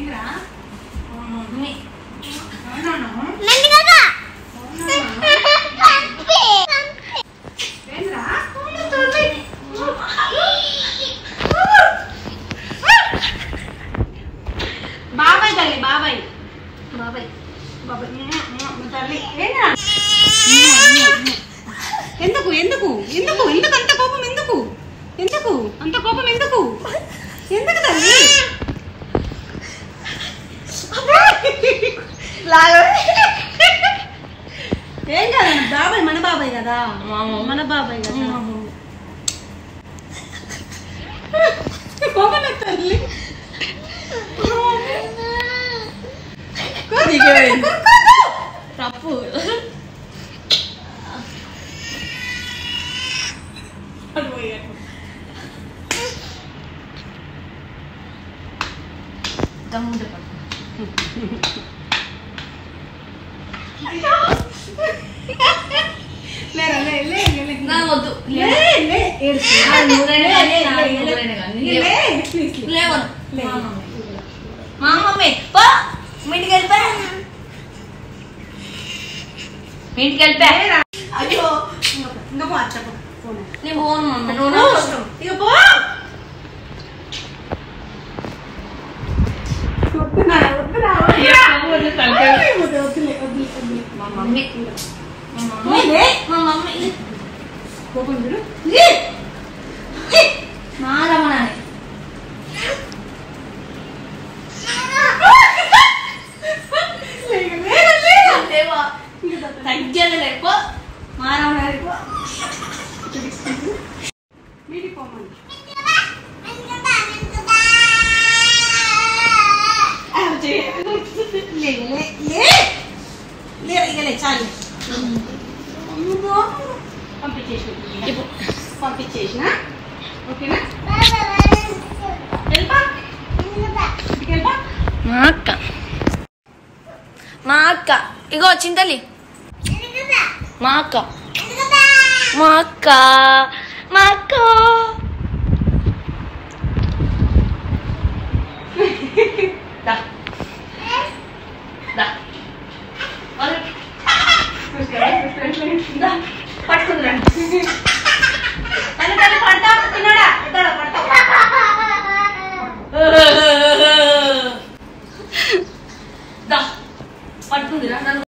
ఏంద్రా మమ్మీ బాబాయ్ తల్లి బాబాయ్ బాబాయ్ బాబాయ్ తల్లి ఎందుకు ఎందుకు ఎందుకు ఎందుకు అంత కోపం ఎందుకు ఎందుకు అంత కోపం ఎందుకు ఎందుకు తల్లి ఏం కదా బాబాయ్ మన బాబాయ్ కదా మన బాబాయ్ కదా కోపం తల్లి తప్పు మా మమ్మీ ఇంటికి వెళ్ళిపా ఇంటికి వెళ్ళిపా అయ్యో నేను పోను మమ్మీ ఇక పో మా మమ్మీ మా మమ్మీ కోపం చూడు మా రమణాన్ని తగ్గదు లేపో మా రమణాన్ని చాలు పంపించేసిన ఓకేనా మా అక్క ఇగో చింతలి మా అక్క మా అక్క మా అక్క పట్టుకుందండి పడతా తిన్నాడా పడతా